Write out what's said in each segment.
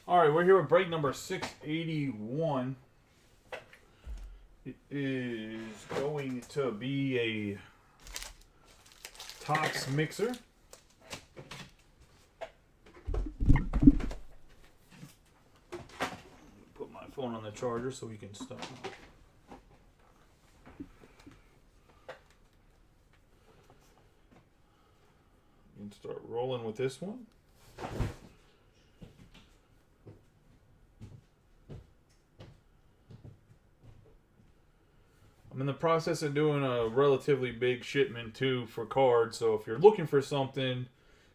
All right, we're here with break number 681. It is going to be a Topps mixer. Put my phone on the charger so we can start. You can start rolling with this one. I'm in the process of doing a relatively big shipment too for cards, so if you're looking for something,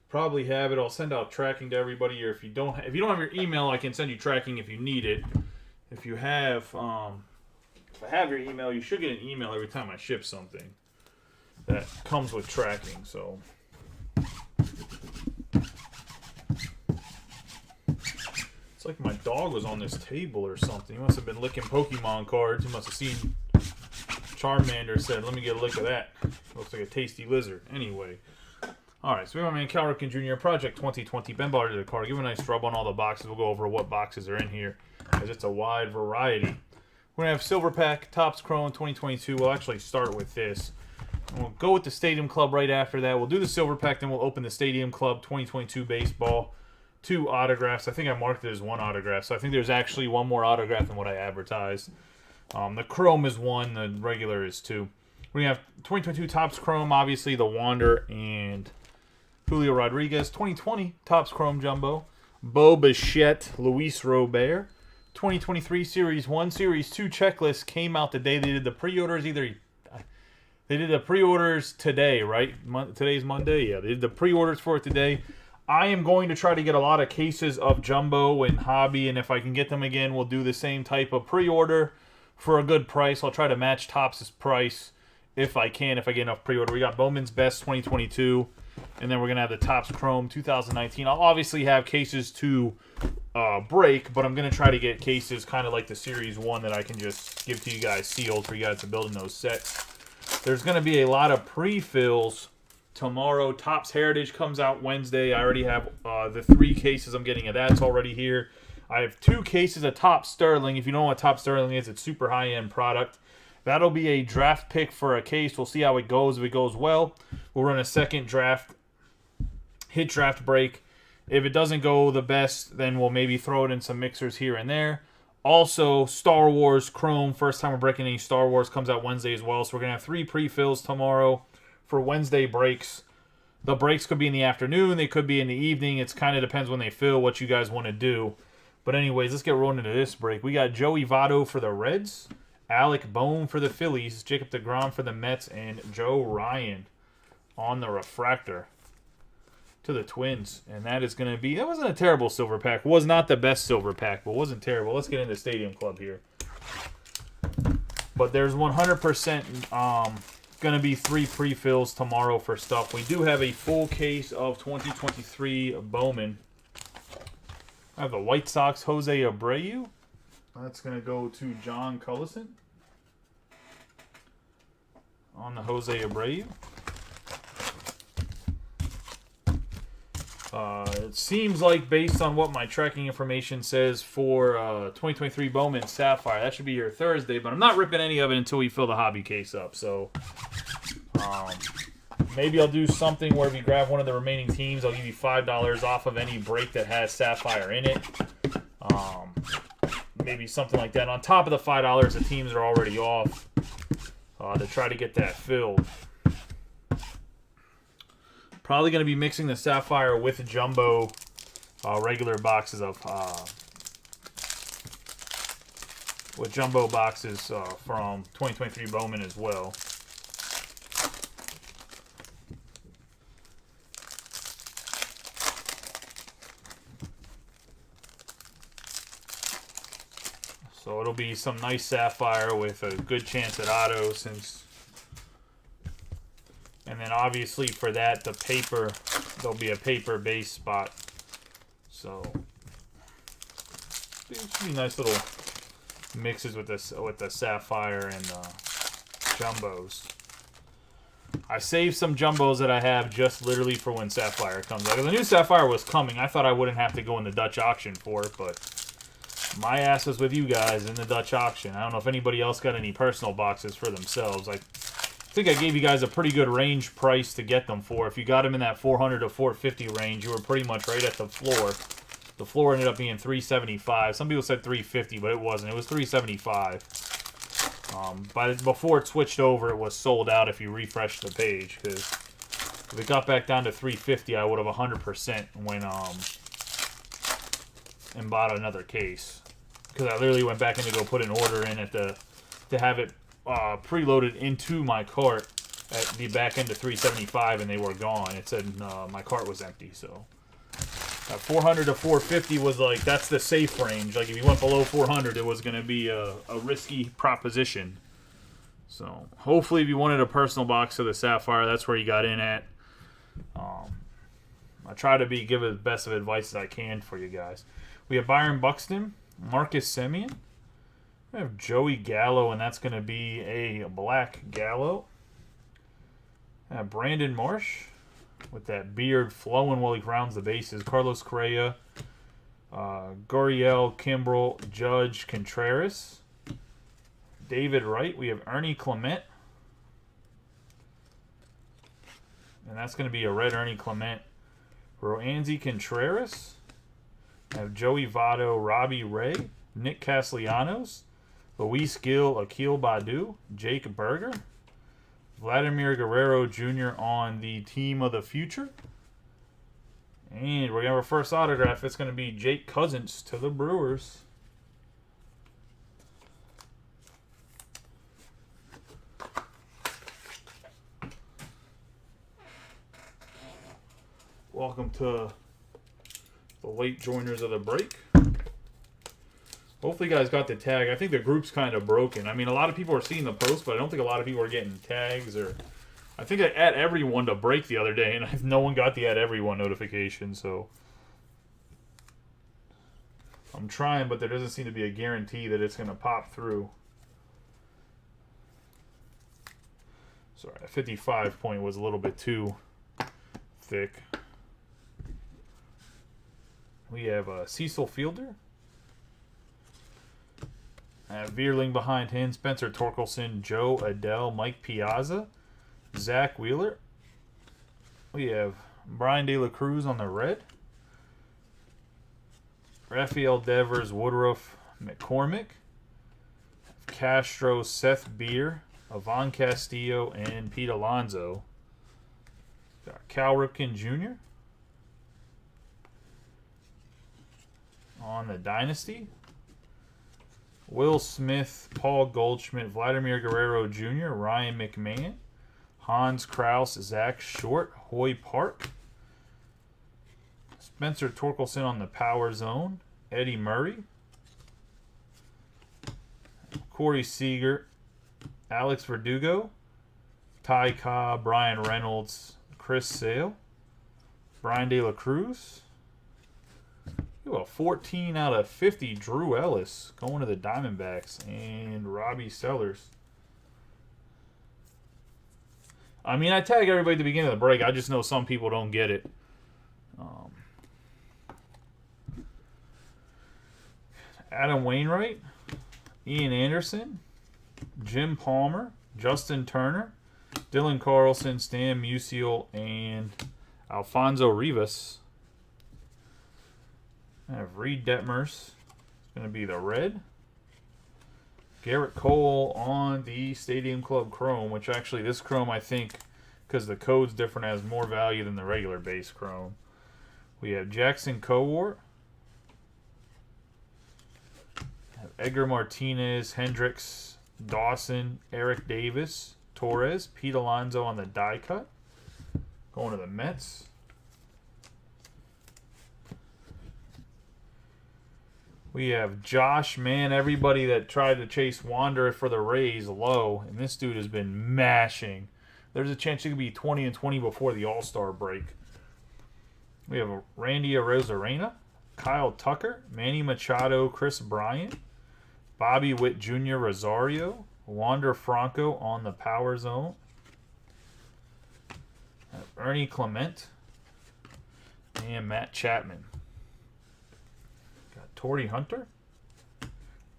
probably have it. I'll send out tracking to everybody, or if you don't have your email, I can send you tracking if you need it. If you have, if I have your email, you should get an email every time I ship something that comes with tracking. So. It's like my dog was on this table or something. He must have been licking Pokemon cards. He must have seen Charmander, said, let me get a lick of that. Looks like a tasty lizard. Anyway. Alright, so we have my man Cal Ripken Jr. Project 2020. Ben Ballard to the card. Give a nice rub on all the boxes. We'll go over what boxes are in here, because it's a wide variety. We're going to have Silver Pack, Topps Chrome 2022. We'll actually start with this. And we'll go with the Stadium Club right after that. We'll do the Silver Pack, then we'll open the Stadium Club 2022 baseball. 2 autographs. I think I marked it as 1 autograph, so I think there's actually 1 more autograph than what I advertised. The Chrome is 1, the regular is 2. We have 2022 Topps Chrome, obviously the Wander and Julio Rodriguez. 2020 Topps Chrome Jumbo, Bo Bichette, Luis Robert. 2023 Series 1, Series 2 checklist came out the day they did the pre-orders. They did the pre-orders today, right? Today's Monday? Yeah, they did the pre-orders for it today. I am going to try to get a lot of cases of Jumbo and Hobby, and if I can get them again, we'll do the same type of pre-order for a good price. I'll try to match Topps' price if I can, if I get enough pre-order. We got Bowman's Best 2022, and then we're going to have the Topps Chrome 2019. I'll obviously have cases to break, but I'm going to try to get cases kind of like the Series 1 that I can just give to you guys sealed for you guys to build in those sets. There's going to be a lot of pre-fills tomorrow. Topps Heritage comes out Wednesday. I already have the 3 cases I'm getting of that's already here. I have 2 cases of Topps Sterling. If you know what Topps Sterling is, it's super high-end product. That'll be a draft pick for a case. We'll see how it goes. If it goes well, we'll run a second draft, hit draft break. If it doesn't go the best, then we'll maybe throw it in some mixers here and there. Also, Star Wars Chrome. First time we're breaking any Star Wars comes out Wednesday as well. So we're going to have 3 pre-fills tomorrow for Wednesday breaks. The breaks could be in the afternoon. They could be in the evening. It kind of depends when they fill, what you guys want to do. But anyways, let's get rolling into this break. We got Joey Votto for the Reds, Alec Bohm for the Phillies, Jacob deGrom for the Mets, and Joe Ryan on the refractor to the Twins. And that is going to be... That wasn't a terrible silver pack. Was not the best silver pack, but wasn't terrible. Let's get into Stadium Club here. But there's 100% going to be 3 pre-fills tomorrow for stuff. We do have a full case of 2023 Bowman. I have the White Sox Jose Abreu. That's going to go to John Cullison on the Jose Abreu. It seems like, based on what my tracking information says for 2023 Bowman Sapphire, that should be here Thursday, but I'm not ripping any of it until we fill the hobby case up. So maybe I'll do something where if you grab one of the remaining teams, I'll give you $5 off of any break that has Sapphire in it. Maybe something like that. On top of the $5 the teams are already off to try to get that filled. Probably going to be mixing the Sapphire with Jumbo regular boxes of with Jumbo boxes from 2023 Bowman as well. So it'll be some nice Sapphire with a good chance at auto, since... And then obviously for that, the paper, there'll be a paper base spot. So it should be nice little mixes with the Sapphire and Jumbos. I saved some jumbos that I have just literally for when Sapphire comes out. The new Sapphire was coming. I thought I wouldn't have to go in the Dutch auction for it, but my ass was with you guys in the Dutch auction. I don't know if anybody else got any personal boxes for themselves. I think I gave you guys a pretty good range price to get them for. If you got them in that 400 to 450 range, you were pretty much right at the floor. The floor ended up being 375. Some people said 350, but it wasn't. It was 375. Before it switched over, it was sold out if you refresh the page. Because if it got back down to 350, I would have 100% went and bought another case. Because I literally went back in to go put an order in to have it preloaded into my cart at the back end of 375, and they were gone. It said my cart was empty. So 400 to 450 was like, that's the safe range. Like if you went below 400, it was going to be a risky proposition. So hopefully if you wanted a personal box of the Sapphire, that's where you got in at. I try to give the best of advice that I can for you guys. We have Byron Buxton, Marcus Semien. We have Joey Gallo, and that's going to be a black Gallo. Brandon Marsh with that beard flowing while he rounds the bases. Carlos Correa, Gurriel, Kimbrel, Judge, Contreras. David Wright. We have Ernie Clement. And that's going to be a red Ernie Clement. Roansy Contreras. I have Joey Votto, Robbie Ray, Nick Castellanos, Luis Gil, Akil Baddoo, Jake Berger, Vladimir Guerrero Jr. on the Team of the Future. And we're going to have our first autograph. It's going to be Jake Cousins to the Brewers. Welcome to the late joiners of the break. Hopefully you guys got the tag. I think the group's kind of broken. I mean, a lot of people are seeing the post, but I don't think a lot of people are getting tags. Or I think I add everyone to break the other day, and no one got the add everyone notification. So I'm trying, but there doesn't seem to be a guarantee that it's going to pop through. Sorry, a 55 point was a little bit too thick. We have Cecil Fielder. Veerling behind him. Spencer Torkelson, Joe Adele, Mike Piazza, Zach Wheeler. We have Brian De La Cruz on the red. Rafael Devers, Woodruff, McCormick. Castro, Seth Beer, Ivan Castillo, and Pete Alonso. Got Cal Ripken Jr. on the Dynasty. Will Smith, Paul Goldschmidt, Vladimir Guerrero Jr., Ryan McMahon, Hans Kraus, Zach Short, Hoy Park, Spencer Torkelson on the Power Zone, Eddie Murray, Corey Seager, Alex Verdugo, Ty Cobb, Brian Reynolds, Chris Sale, Brian De La Cruz. A 14 out of 50, Drew Ellis going to the Diamondbacks, and Robbie Sellers. I mean, I tag everybody at the beginning of the break. I just know some people don't get it. Adam Wainwright, Ian Anderson, Jim Palmer, Justin Turner, Dylan Carlson, Stan Musial, and Alfonso Rivas. I have Reed Detmers. It's going to be the red. Garrett Cole on the Stadium Club Chrome, which actually this Chrome, I think, because the code's different, has more value than the regular base Chrome. We have Jackson Kowar. Edgar Martinez, Hendricks, Dawson, Eric Davis, Torres, Pete Alonso on the die cut. Going to the Mets. We have Josh, man, everybody that tried to chase Wander for the Rays low, and this dude has been mashing. There's a chance he could be 20-20 before the All-Star break. We have Randy Arozarena, Kyle Tucker, Manny Machado, Chris Bryant, Bobby Witt Jr. Rosario, Wander Franco on the Power Zone. Ernie Clement and Matt Chapman. Got Torrey Hunter,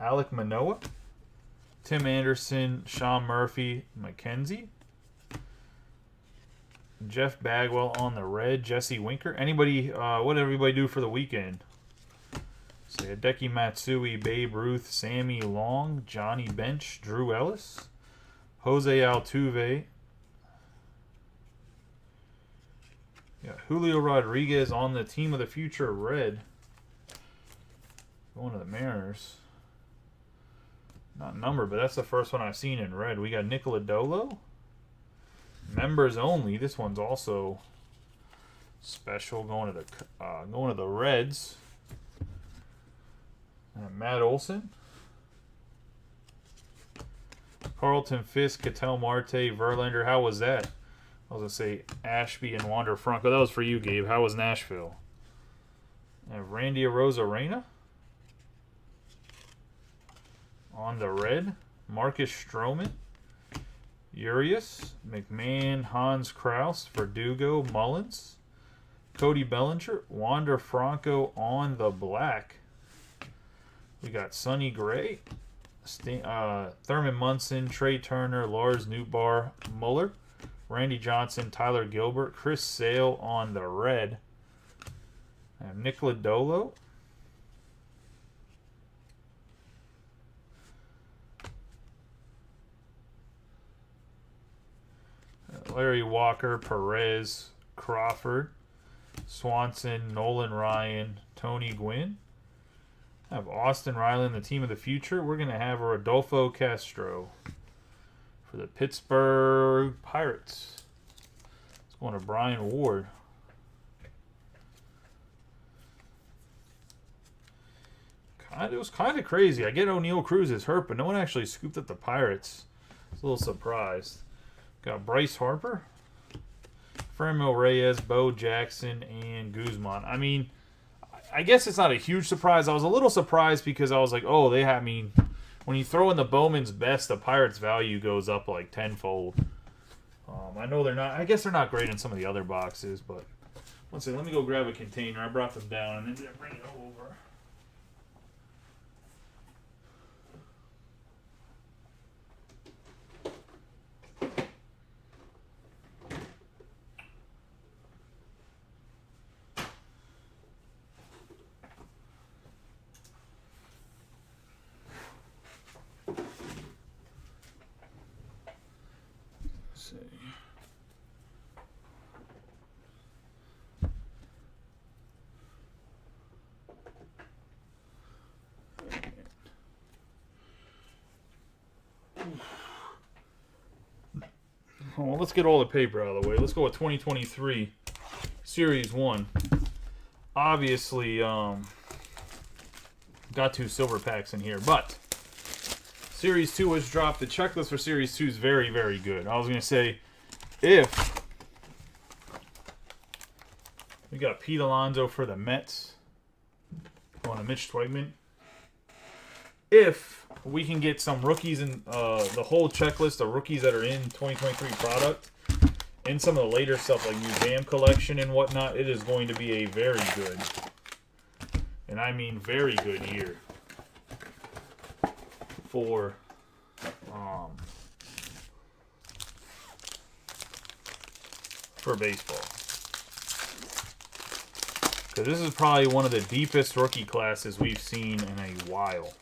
Alek Manoah, Tim Anderson, Sean Murphy, McKenzie, Jeff Bagwell on the red, Jesse Winker. Anybody, what did everybody do for the weekend? So Hideki Matsui, Babe Ruth, Sammy Long, Johnny Bench, Drew Ellis, Jose Altuve. Yeah, Julio Rodriguez on the team of the future red. Going to the Mariners. Not numbered, but that's the first one I've seen in red. We got Nick Lodolo. Members only. This one's also special. Going to the Reds. Matt Olson. Carlton Fisk, Ketel Marte, Verlander. How was that? I was going to say Ashby and Wander Franco. That was for you, Gabe. How was Nashville? Randy Arozarena. On the red. Marcus Stroman. Urias. McMahon, Hans Kraus, Verdugo, Mullins. Cody Bellinger. Wander Franco on the black. We got Sonny Gray. Thurman Munson, Trey Turner, Lars Nootbaar, Muller. Randy Johnson, Tyler Gilbert, Chris Sale on the red. Nick Lodolo. Larry Walker, Perez, Crawford, Swanson, Nolan Ryan, Tony Gwynn. I have Austin Riley in the team of the future. We're going to have Rodolfo Castro for the Pittsburgh Pirates. It's going to Brian Ward. It was kind of crazy. I get O'Neal Cruz is hurt, but no one actually scooped up the Pirates. I was a little surprised. Got Bryce Harper, Franmil Reyes, Bo Jackson, and Guzman. I mean, I guess it's not a huge surprise. I was a little surprised because I was like, oh, when you throw in the Bowman's best, the Pirates' value goes up like tenfold. I know they're not. I guess they're not great in some of the other boxes, but let's see. Let me go grab a container. I brought them down and then bring it over. Well, let's get all the paper out of the way. Let's go with 2023 Series 1. Obviously, got 2 silver packs in here, but Series 2 was dropped. The checklist for Series 2 is very, very good. I was going to say, if we got Pete Alonso for the Mets, going to Mitch Twegman. If we can get some rookies in the whole checklist of rookies that are in 2023 product and some of the later stuff like museum collection and whatnot, it is going to be a very good, and I mean very good year for baseball. Because this is probably one of the deepest rookie classes we've seen in a while.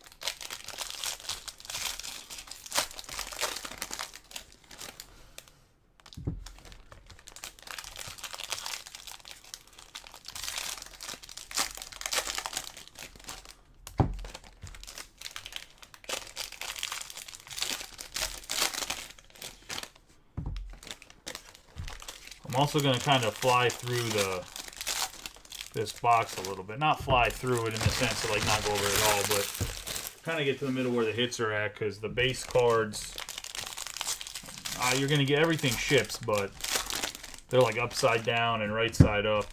I'm also going to kind of fly through this box a little bit. Not fly through it in the sense of like not go over it all, but kind of get to the middle where the hits are at, because the base cards, you're going to get everything ships, but they're like upside down and right side up.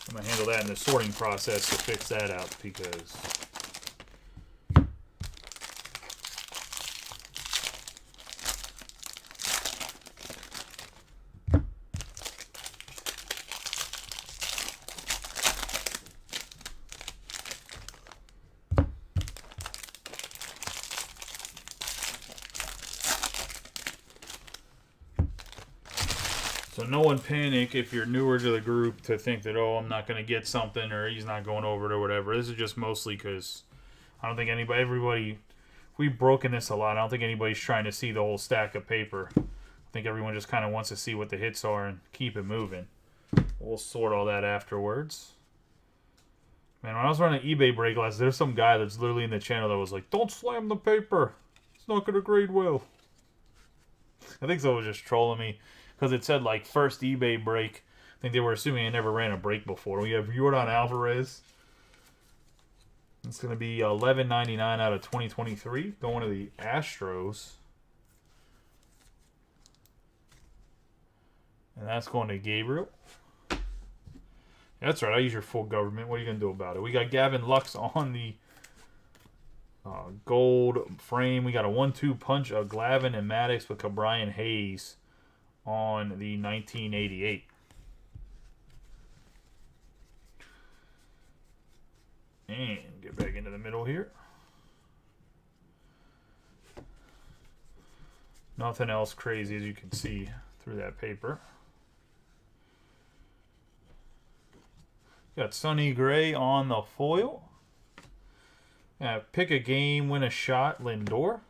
I'm going to handle that in the sorting process to fix that out, because So no one panic if you're newer to the group to think that, oh, I'm not going to get something or he's not going over it or whatever. This is just mostly because I don't think everybody, we've broken this a lot. I don't think anybody's trying to see the whole stack of paper. I think everyone just kind of wants to see what the hits are and keep it moving. We'll sort all that afterwards. Man, when I was running eBay break last, there's some guy that's literally in the channel that was like, don't slam the paper. It's not going to grade well. I think someone was just trolling me because it said, like, first eBay break. I think they were assuming I never ran a break before. We have Yordan Alvarez. It's going to be $11.99 out of 2023. Going to the Astros. And that's going to Gabriel. That's right. I use your full government. What are you going to do about it? We got Gavin Lux on the gold frame. We got a 1-2 punch of Glavine and Maddox with Cabrian Hayes on the 1988. And get back into the middle here. Nothing else crazy, as you can see through that paper. Got Sonny Gray on the foil. Pick a game, win a shot, Lindor.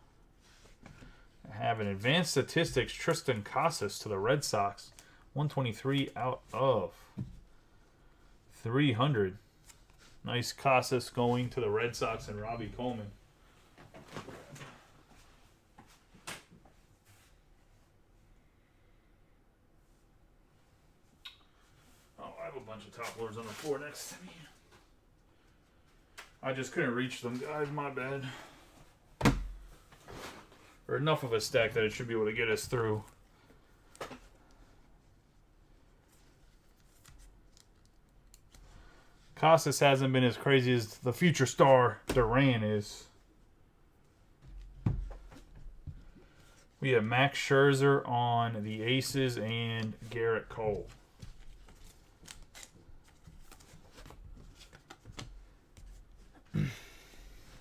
Have an advanced statistics, Tristan Casas to the Red Sox. 123 out of 300. Nice Casas going to the Red Sox and Robbie Coleman. Oh, I have a bunch of top loaders on the floor next to me. I just couldn't reach them, guys. My bad. Or enough of a stack that it should be able to get us through. Casas hasn't been as crazy as the future star Duran is. We have Max Scherzer on the Aces and Garrett Cole.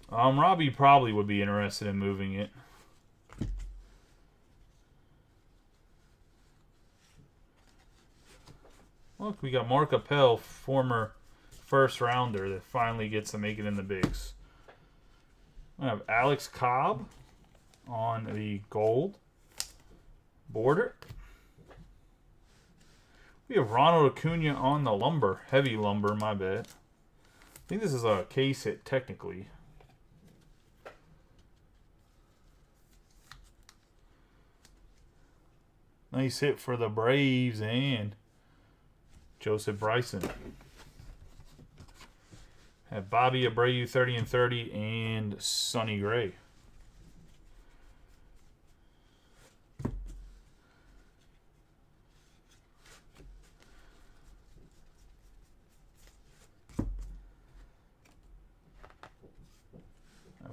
Robbie probably would be interested in moving it. Look, we got Mark Appel, former first rounder, that finally gets to make it in the bigs. I have Alex Cobb on the gold border. We have Ronald Acuna on the lumber, heavy lumber, my bad. I think this is a case hit technically. Nice hit for the Braves and Joseph Bryson. Have Bobby Abreu 30 and 30 and Sonny Gray.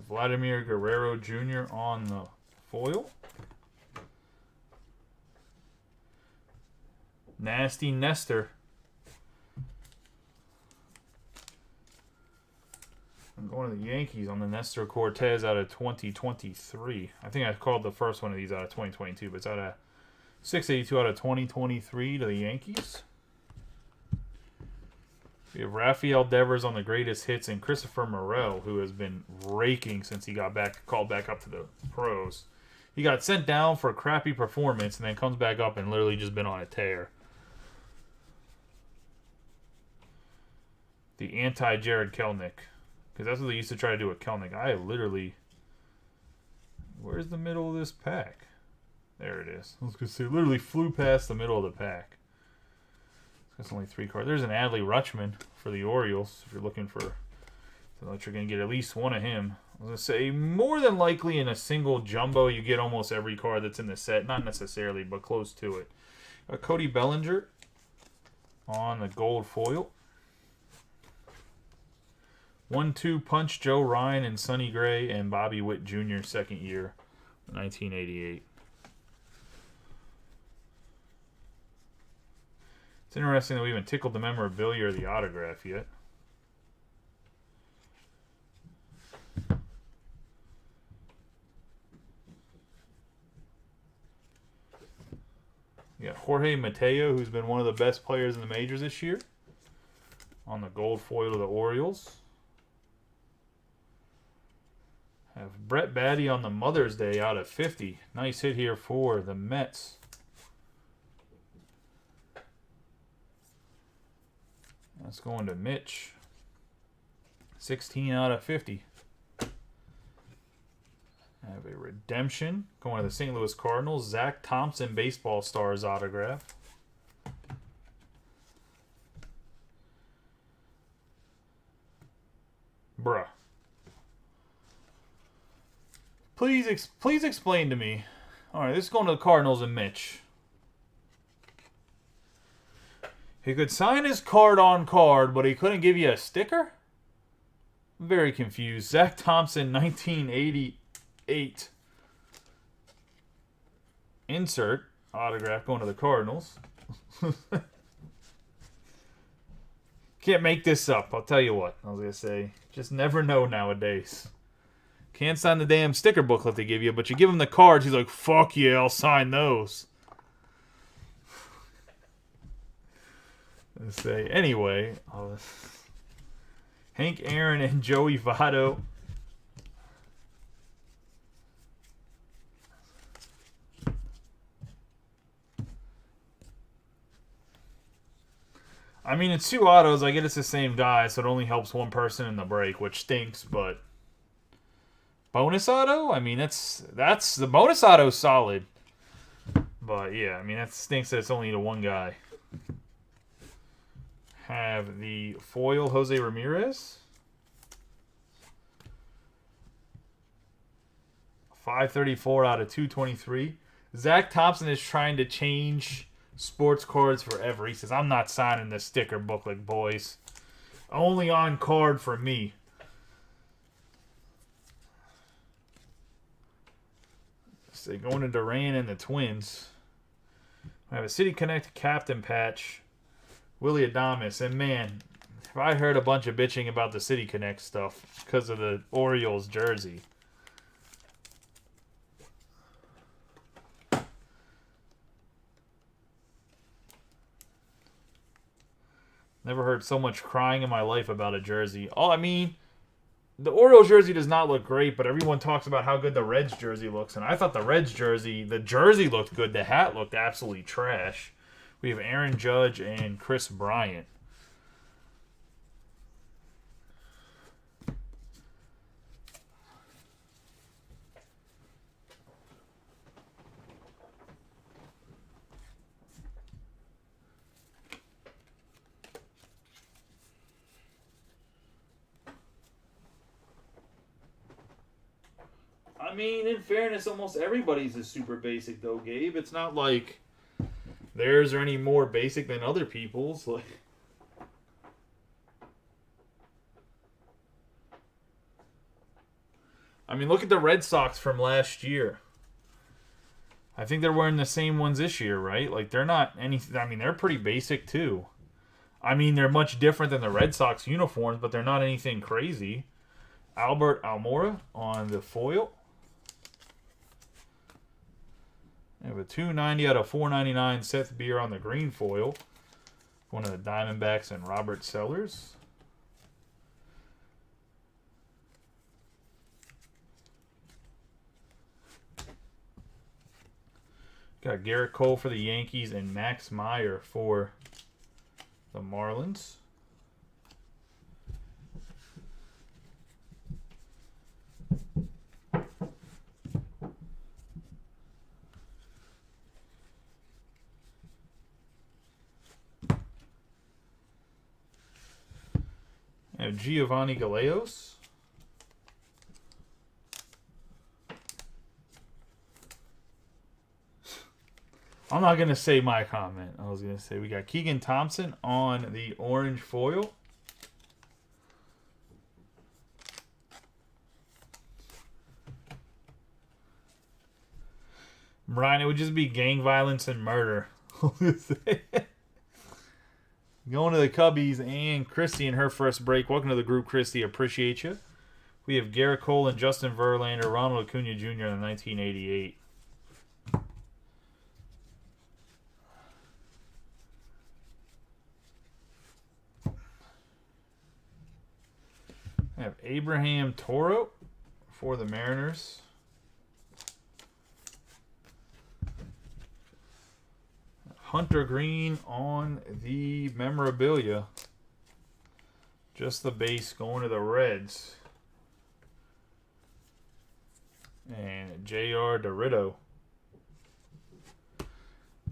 Vladimir Guerrero Jr. on the foil. Nasty Nestor. I'm going to the Yankees on the Nestor Cortez out of 2023. I think I called the first one of these out of 2022, but it's out of 682 out of 2023 to the Yankees. We have Rafael Devers on the greatest hits and Christopher Morel, who has been raking since he got called back up to the pros. He got sent down for a crappy performance and then comes back up and literally just been on a tear. The anti-Jared Kelenic. Because that's what they used to try to do with Kelenic. I literally... Where's the middle of this pack? There it is. I was going to say, literally flew past the middle of the pack. That's only 3 cards. There's an Adley Rutschman for the Orioles. If you're looking for... So that you're going to get at least one of him. I was going to say, more than likely in a single jumbo, you get almost every card that's in the set. Not necessarily, but close to it. Cody Bellinger on the gold foil. 1-2 punch Joe Ryan and Sonny Gray and Bobby Witt Jr. second year, 1988. It's interesting that we haven't tickled the memorabilia or the autograph yet. We got Jorge Mateo, who's been one of the best players in the majors this year. On the gold foil of the Orioles. Have Brett Baty on the Mother's Day out of 50. Nice hit here for the Mets. That's going to Mitch. 16 out of 50. I have a redemption going to the St. Louis Cardinals. Zach Thompson, Baseball Stars autograph. Bruh. Please explain to me. All right, this is going to the Cardinals and Mitch. He could sign his card on card, but he couldn't give you a sticker? I'm very confused. Zach Thompson, 1988. Insert autograph going to the Cardinals. Can't make this up. I'll tell you what. I was going to say, just never know nowadays. Can't sign the damn sticker booklet they give you, but you give him the cards, he's like, fuck yeah, I'll sign those. Let's say, anyway, Hank Aaron and Joey Votto. I mean, it's 2 autos. I get it's the same guy, so it only helps one person in the break, which stinks, but... Bonus auto? I mean, that's the bonus auto solid. But, yeah, I mean, that stinks that it's only to one guy. Have the foil Jose Ramirez. 534 out of 223. Zach Thompson is trying to change sports cards forever. He says, I'm not signing the sticker booklet, boys. Only on card for me. So going to Duran and the Twins. I have a City Connect captain patch. Willy Adames. And man, if I heard a bunch of bitching about the City Connect stuff because of the Orioles jersey. Never heard so much crying in my life about a jersey. I mean, the Orioles jersey does not look great, but everyone talks about how good the Reds jersey looks. And I thought the Reds jersey, the jersey looked good. The hat looked absolutely trash. We have Aaron Judge and Chris Bryant. I mean, in fairness, almost everybody's is super basic, though, Gabe. It's not like theirs are any more basic than other people's. Like, I mean, look at the Red Sox from last year. I think they're wearing the same ones this year, right? Like, they're not anything. I mean, they're pretty basic, too. I mean, they're much different than the Red Sox uniforms, but they're not anything crazy. Albert Almora on the foil. I have a 290 out of 499 Seth Beer on the green foil. One of the Diamondbacks and Robert Sellers. Got Garrett Cole for the Yankees and Max Meyer for the Marlins. Giovanni Gallegos. I'm not going to say my comment. I was going to say we got Keegan Thompson on the orange foil. Brian, it would just be gang violence and murder. Going to the Cubbies and Christy in her first break. Welcome to the group, Christy. Appreciate you. We have Garrett Cole and Justin Verlander, Ronald Acuna Jr. in 1988. I have Abraham Toro for the Mariners. Hunter Green on the memorabilia. Just the base going to the Reds. And J.R. Dorito.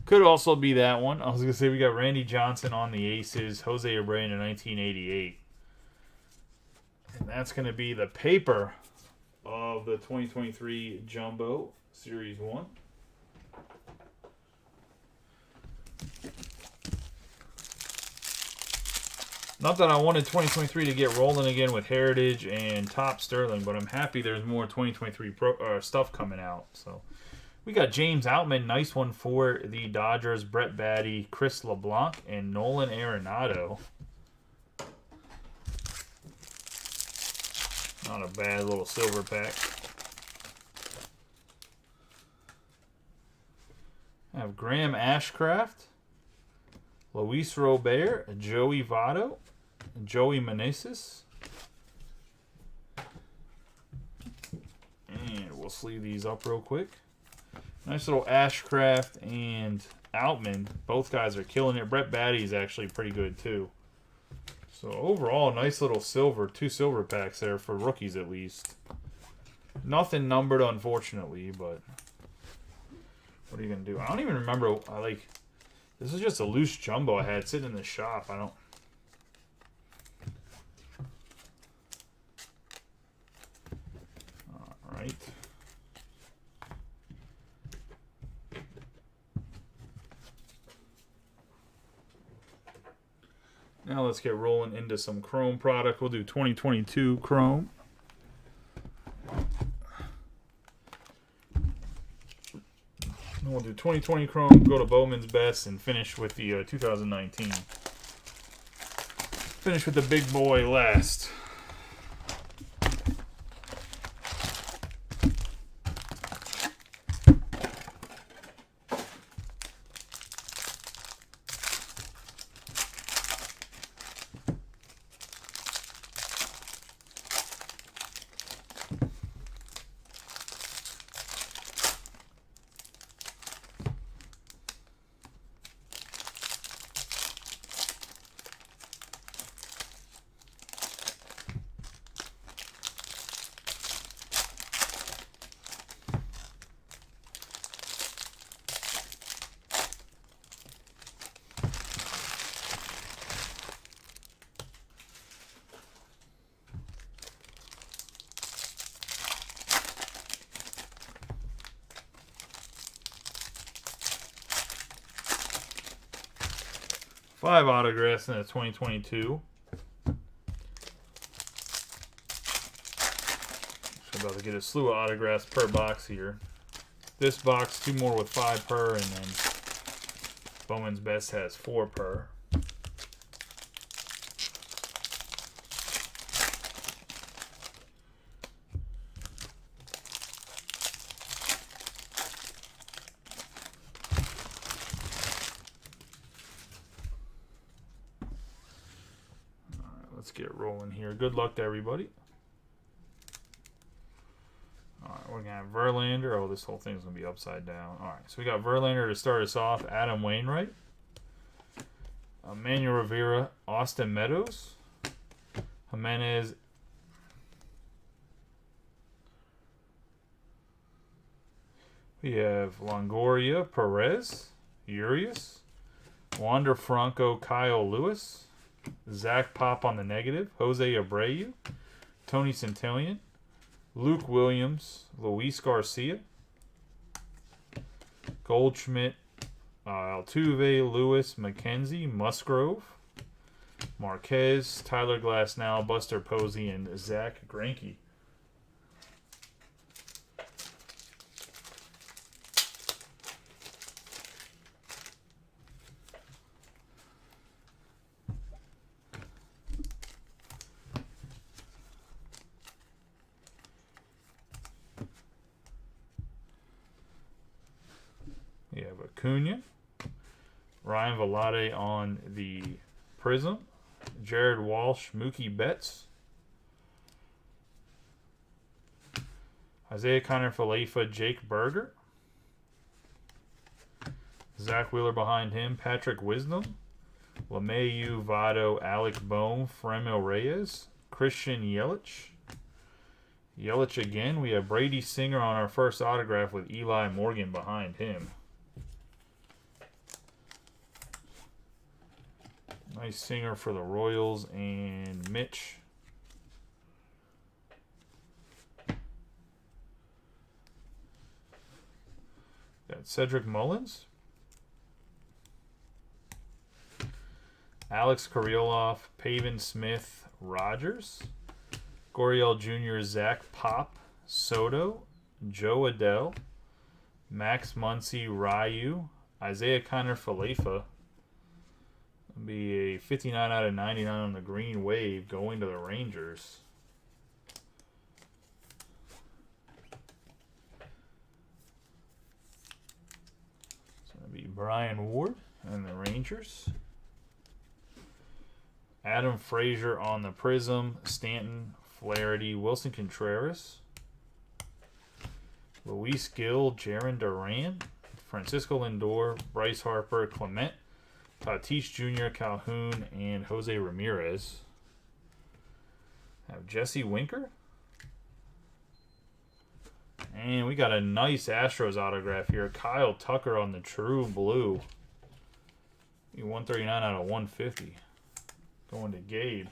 Could also be that one. I was going to say we got Randy Johnson on the Aces. Jose Abreu in 1988. And that's going to be the paper of the 2023 Jumbo Series 1. Not that I wanted 2023 to get rolling again with Heritage and Top Sterling, but I'm happy there's more 2023 stuff coming out. So we got James Outman, nice one for the Dodgers, Brett Baty, Chris LeBlanc, and Nolan Arenado. Not a bad little silver pack. I have Graham Ashcraft, Luis Robert, Joey Votto, Joey Meneses. And we'll sleeve these up real quick. Nice little Ashcraft and Outman. Both guys are killing it. Brett Baty is actually pretty good too. So overall, nice little silver, 2 silver packs there for rookies at least. Nothing numbered, unfortunately, but what are you gonna do? I don't even remember. This is just a loose jumbo I had sitting in the shop. I don't. All right. Now let's get rolling into some Chrome product. We'll do 2022 Chrome. And we'll do 2020 Chrome, go to Bowman's Best, and finish with the 2019. Finish with the big boy last. Five autographs in the 2022. So about to get a slew of autographs per box here. This box, 2 more with 5 per, and then Bowman's Best has 4 per. Let's get rolling here. Good luck to everybody. All right, we're going to have Verlander. Oh, this whole thing's going to be upside down. All right, so we got Verlander to start us off. Adam Wainwright. Manuel Rivera. Austin Meadows. Jimenez. We have Longoria. Perez. Urias. Wander Franco. Kyle Lewis. Zach Pop on the negative. Jose Abreu. Tony Centillion. Luke Williams. Luis Garcia. Goldschmidt. Altuve. Lewis. McKenzie. Musgrove. Marquez. Tyler Glasnow. Buster Posey. And Zach Greinke. We have Acuna, Ryan Velade on the Prism, Jared Walsh, Mookie Betts, Isaiah Kiner-Falefa, Jake Berger. Zach Wheeler behind him, Patrick Wisdom. LeMahieu, Votto, Alec Bohm, Fremel Reyes, Christian Yelich. Yelich again. We have Brady Singer on our first autograph with Eli Morgan behind him. Nice Singer for the Royals and Mitch. Got Cedric Mullins. Alex Kirilloff, Pavin Smith, Rogers. Goriel Jr., Zach Pop, Soto, Joe Adell, Max Muncy, Ryu, Isaiah Kiner-Falefa. Be a 59 out of 99 on the green wave going to the Rangers. It's going to be Brian Ward and the Rangers. Adam Frazier on the Prism, Stanton, Flaherty, Wilson Contreras, Luis Gil, Jarren Duran, Francisco Lindor, Bryce Harper, Clement, Tatis Jr., Calhoun, and Jose Ramirez. Have Jesse Winker. And we got a nice Astros autograph here. Kyle Tucker on the True Blue. 139 out of 150. Going to Gabe.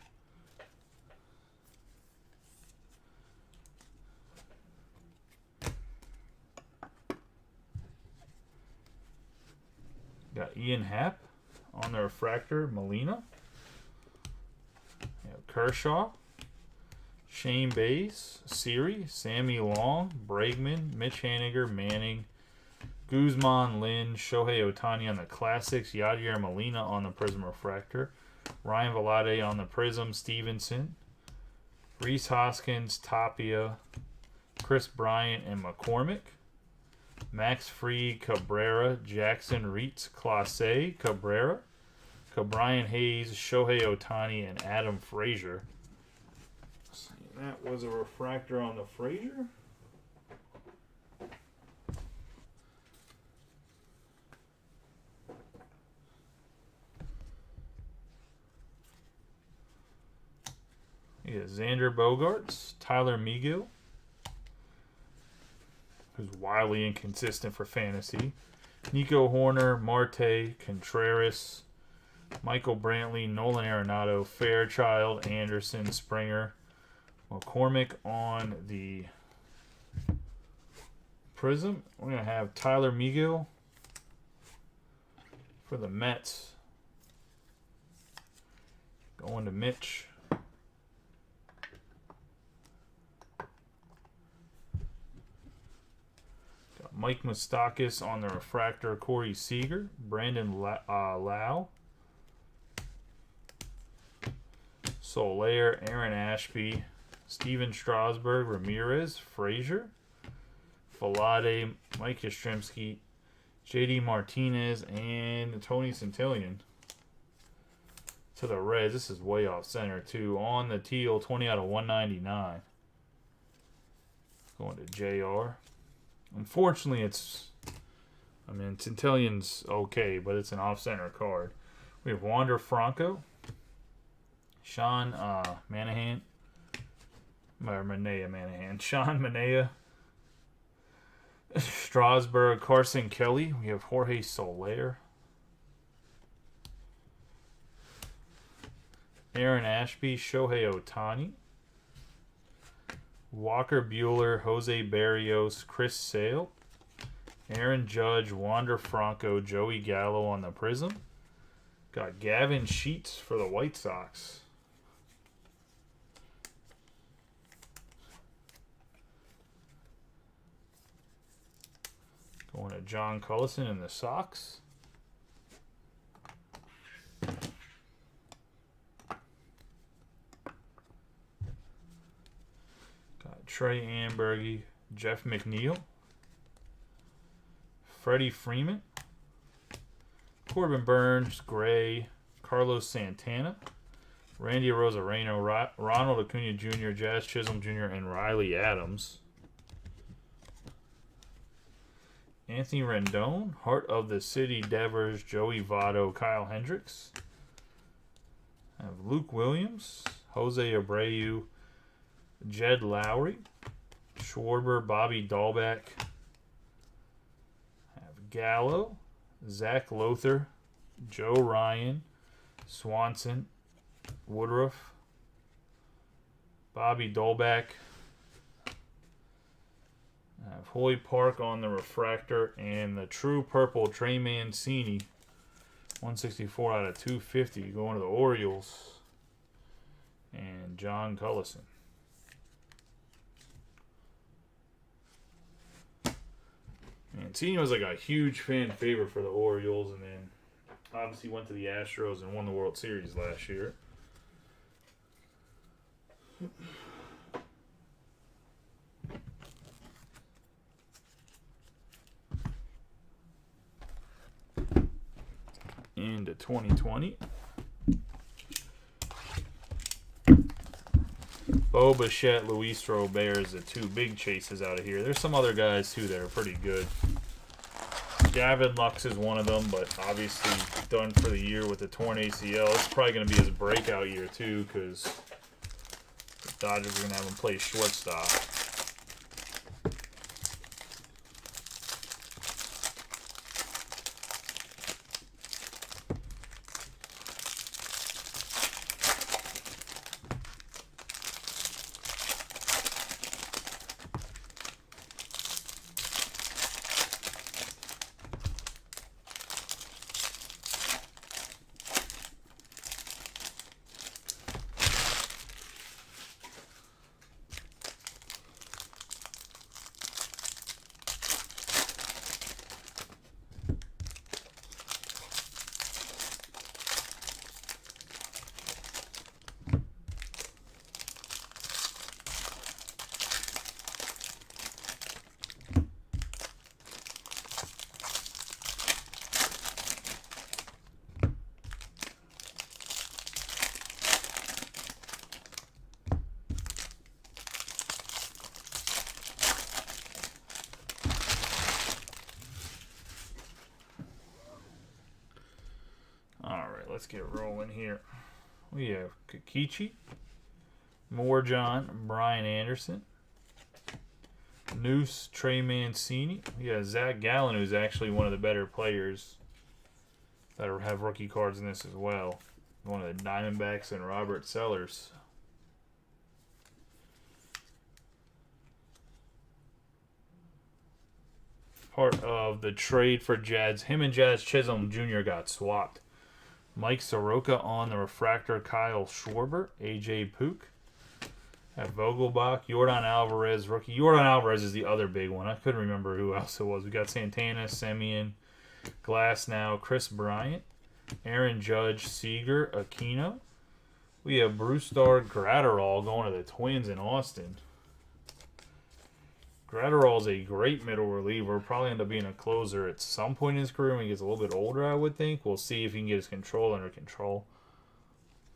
Got Ian Happ on the refractor, Molina. Kershaw, Shane Bays, Siri, Sammy Long, Bregman, Mitch Haniger, Manning, Guzman, Lynn, Shohei Ohtani on the Classics, Yadier Molina on the Prism refractor, Ryan Velarde on the Prism, Stevenson, Rhys Hoskins, Tapia, Chris Bryant, and McCormick. Max Fried, Cabrera, Jackson Reitz, Clase, Cabrera, Brian Hayes, Shohei Ohtani, and Adam Frazier. That was a refractor on the Frazier. Yeah, Xander Bogaerts, Tyler Megill, who's wildly inconsistent for fantasy. Nico Horner, Marte, Contreras, Michael Brantley, Nolan Arenado, Fairchild, Anderson, Springer, McCormick on the Prism. We're going to have Tyler Megill for the Mets. Going to Mitch. Got Mike Moustakas on the refractor, Corey Seager, Brandon Lau, Soler, Aaron Ashby, Steven Strasburg, Ramirez, Frazier, Falade, Mike Yastrzemski, JD Martinez, and Tony Santillan. To the Reds, this is way off center too. On the teal, 20 out of 199. Going to JR. Unfortunately, Santillan's okay, but it's an off-center card. We have Wander Franco, Sean Manahan, Sean Manaea, Strasburg, Carson Kelly. We have Jorge Soler, Aaron Ashby, Shohei Ohtani, Walker Buehler, Jose Barrios, Chris Sale, Aaron Judge, Wander Franco, Joey Gallo on the Prism. Got Gavin Sheets for the White Sox. Going to John Cullison in the Sox. Got Trey Ambergy, Jeff McNeil, Freddie Freeman, Corbin Burns, Gray, Carlos Santana, Randy Rosareno, Ronald Acuna Jr., Jazz Chisholm Jr., and Riley Adams. Anthony Rendon, Heart of the City Devers, Joey Votto, Kyle Hendricks. I have Luke Williams, Jose Abreu, Jed Lowry, Schwarber, Bobby Dahlbeck. I have Gallo, Zach Lothar, Joe Ryan, Swanson, Woodruff, Bobby Dahlbeck. I have Hoy Park on the refractor and the true purple Trey Mancini, 164 out of 250, going to the Orioles, and John Cullison. Mancini was like a huge fan favorite for the Orioles, and then obviously went to the Astros and won the World Series last year. Into 2020. Bo Bichette, Luis Robert is the two big chases out of here. There's some other guys too that are pretty good. Gavin Lux is one of them, but obviously done for the year with the torn ACL. It's probably going to be his breakout year too, because the Dodgers are going to have him play shortstop. Let's get rolling here. We have Kikichi, Morjon, Brian Anderson, Noose, Trey Mancini. We got Zach Gallen, who's actually one of the better players that have rookie cards in this as well. One of the Diamondbacks, and Robert Sellers. Part of the trade for Jazz. Him and Jazz Chisholm Jr. got swapped. Mike Soroka on the refractor, Kyle Schwarber, AJ Pook. At Vogelbach, Yordan Alvarez, rookie. Yordan Alvarez is the other big one. I couldn't remember who else it was. We got Santana, Semien, Glasnow, Chris Bryant, Aaron Judge, Seager, Aquino. We have Brusdar Gratterall going to the Twins in Austin. Gratterall's a great middle reliever. Probably end up being a closer at some point in his career when he gets a little bit older, I would think. We'll see if he can get his control under control.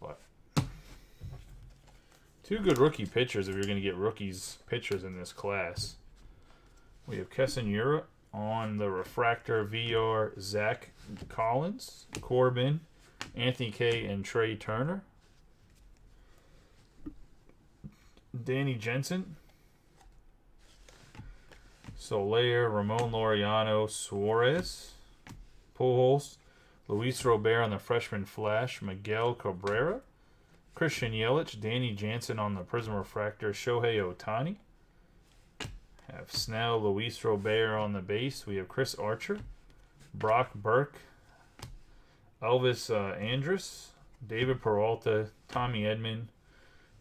But two good rookie pitchers if you're going to get rookies pitchers in this class. We have Kessenura on the refractor, VR, Zach Collins, Corbin, Anthony K, and Trey Turner. Danny Jensen, Soler, Ramon Laureano, Suarez, Pujols, Luis Robert on the freshman flash, Miguel Cabrera, Christian Yelich, Danny Jansen on the Prism refractor, Shohei Ohtani. Have Snell, Luis Robert on the base. We have Chris Archer, Brock Burke, Elvis Andrus, David Peralta, Tommy Edman,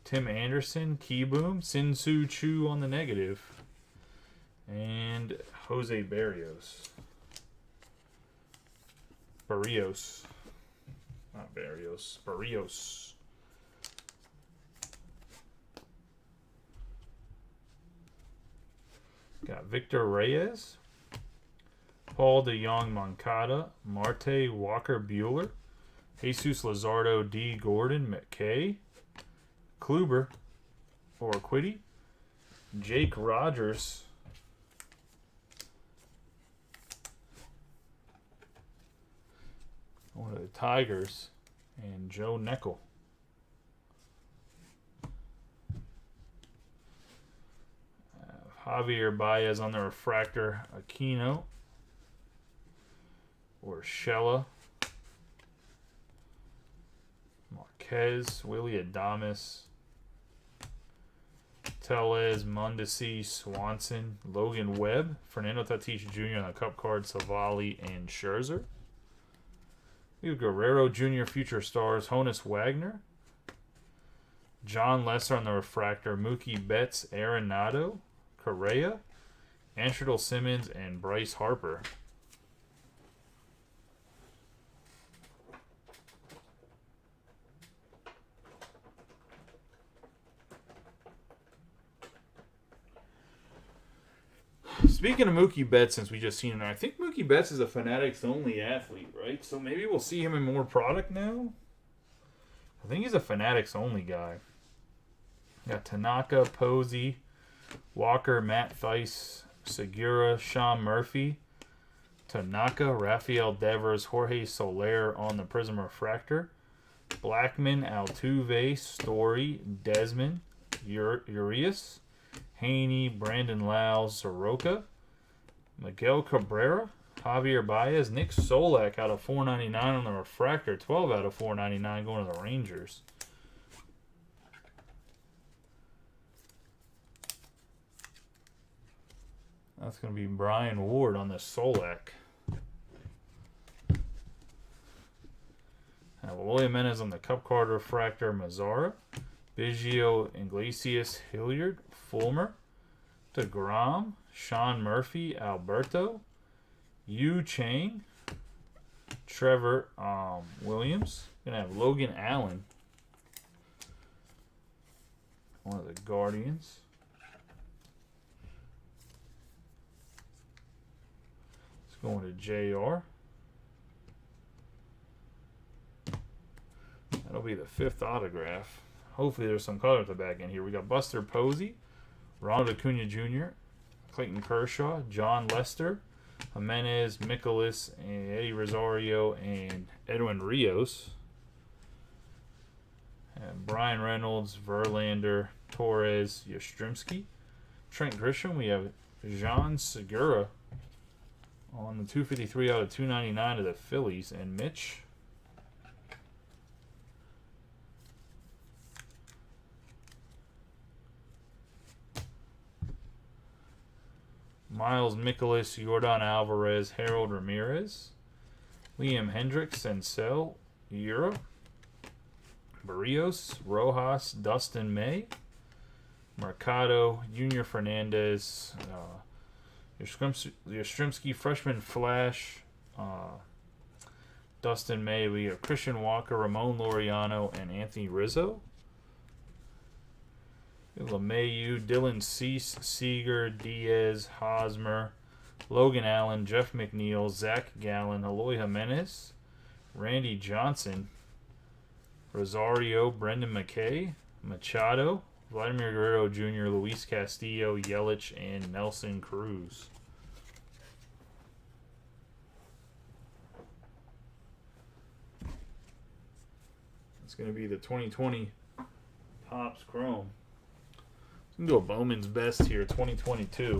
Tim Anderson, Keyboom, Sin-Soo Choo on the negative, and Jose Barrios. Not Barrios. Barrios. Got Victor Reyes, Paul DeJong Moncada, Marte Walker Bueller, Jesus Luzardo, D. Gordon, McKay, Kluber, or Quiddy, Jake Rogers, One of the Tigers. And Joe Neckel. Javier Baez on the refractor. Aquino. Urshela. Marquez. Willie Adames. Tellez, Mondesi, Swanson, Logan Webb, Fernando Tatis Jr. on the Cup card, Savali, and Scherzer. We have Guerrero Jr. Future Stars, Honus Wagner. John Lesser on the refractor, Mookie Betts, Arenado, Correa, Anshardle Simmons, and Bryce Harper. Speaking of Mookie Betts, since we just seen him, I think Mookie Betts is a Fanatics only athlete, right? So maybe we'll see him in more product now. I think he's a Fanatics only guy. Got Tanaka, Posey, Walker, Matt Thaiss, Segura, Sean Murphy, Tanaka, Rafael Devers, Jorge Soler on the Prism Refractor, Blackman, Altuve, Story, Desmond, Urias, Haney, Brandon Lau, Soroka, Miguel Cabrera, Javier Baez, Nick Solak out of 499 on the refractor, 12 out of 499 going to the Rangers. That's going to be Brian Ward on the Solak. Eloy Jimenez on the Cup card refractor, Mazzara, Biggio, Iglesias, Hilliard, Fulmer, DeGrom, Sean Murphy, Alberto, Yu Chang, Trevor Williams. Gonna have Logan Allen, one of the Guardians. It's going to JR. That'll be the 5th autograph. Hopefully there's some color at the back end here. We got Buster Posey, Ronald Acuna Jr., Clayton Kershaw, John Lester, Jimenez, Mikolas, and Eddie Rosario, and Edwin Rios. And Brian Reynolds, Verlander, Torres, Yastrzemski. Trent Grisham, we have Jean Segura on the 253 out of 299 of the Phillies, and Mitch. Miles Mikolas, Yordan Alvarez, Harold Ramirez, Liam Hendricks, Senzel, Euro, Barrios, Rojas, Dustin May, Mercado, Junior Fernandez, Yastrzemski, Freshman Flash, Dustin May. We have Christian Walker, Ramon Laureano, and Anthony Rizzo. LeMahieu, Dylan Cease, Seager, Diaz, Hosmer, Logan Allen, Jeff McNeil, Zach Gallen, Eloy Jimenez, Randy Johnson, Rosario, Brendan McKay, Machado, Vladimir Guerrero Jr., Luis Castillo, Yelich, and Nelson Cruz. It's going to be the 2020 Topps Chrome. I'm going to do a Bowman's Best here, 2022.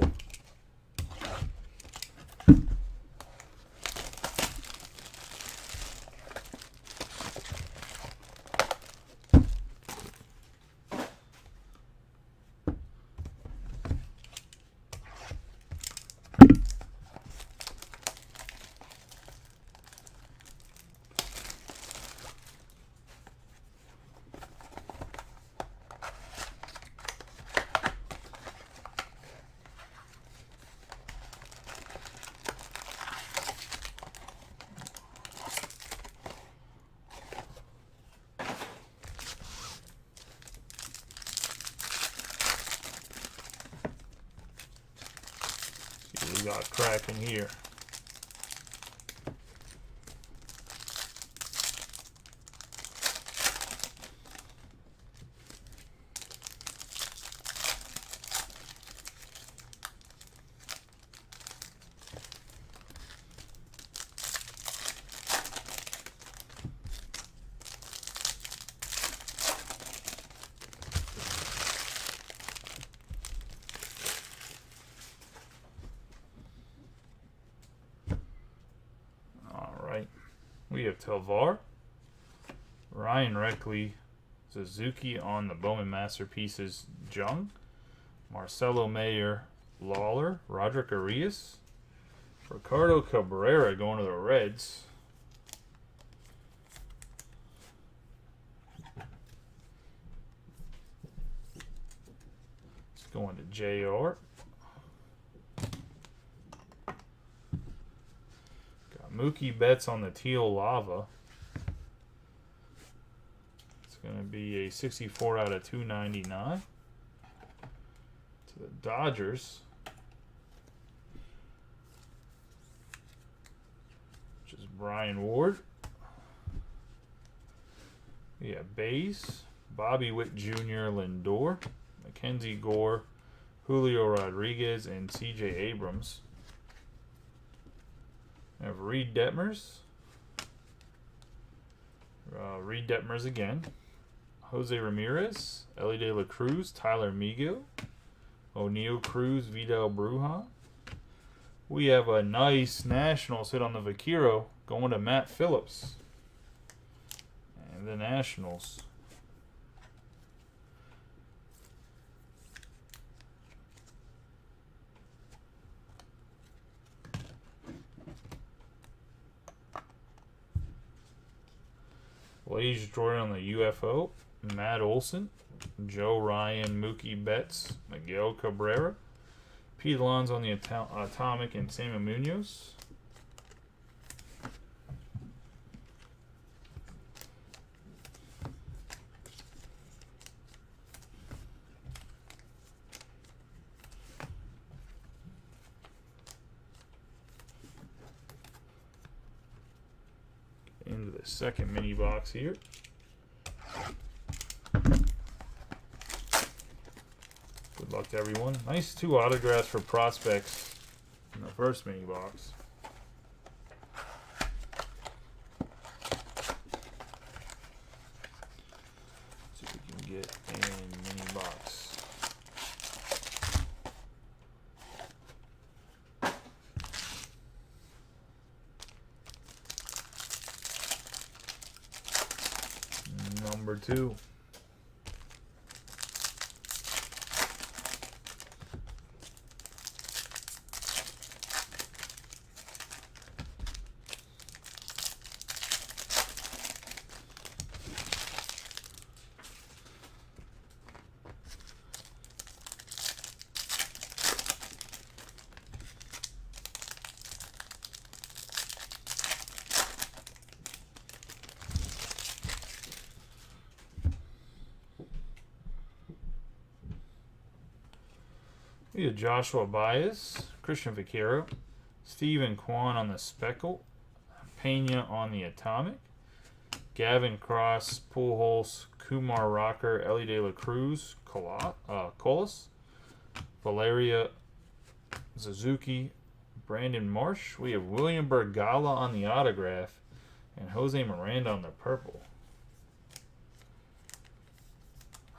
We got cracking here. We have Telvar, Ryan Reckley, Suzuki on the Bowman Masterpieces, Jung, Marcelo Mayer, Lawler, Roderick Arias, Ricardo Cabrera going to the Reds. It's going to JR. Got Mookie Betts on the Teal Lava. It's going to be a 64 out of 299. To the Dodgers. Which is Brian Ward. Yeah, Bays, Bobby Witt Jr., Lindor, Mackenzie Gore, Julio Rodriguez, and C.J. Abrams. We have Reed Detmers. Reed Detmers again. Jose Ramirez, Elly De La Cruz, Tyler Megill, O'Neill Cruz, Vidal Brujan. We have a nice Nationals hit on the Vaquero going to Matt Phillips. And the Nationals. Blaze Jordan on the UFO. Matt Olson. Joe Ryan, Mookie Betts, Miguel Cabrera. Pete Alonso on the Atomic, and Samuel Munoz. Into the second mini box here. Good luck to everyone. Nice 2 autographs for prospects in the first mini box. See if we can get a mini box. Number 2. We have Joshua Baez, Christian Vaquero, Stephen Kwan on the Speckle, Pena on the Atomic, Gavin Cross, Pujols, Kumar Rocker, Elly De La Cruz, Colas, Valeria Suzuki, Brandon Marsh. We have William Bergala on the autograph, and Jose Miranda on the purple.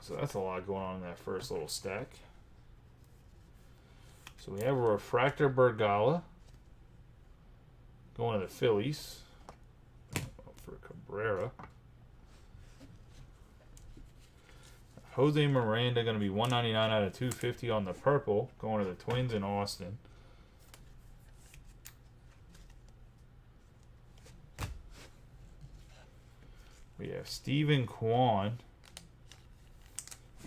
So that's a lot going on in that first little stack. So we have a refractor Bergala going to the Phillies for Cabrera. Jose Miranda going to be 199 out of 250 on the purple, going to the Twins in Austin. We have Stephen Kwan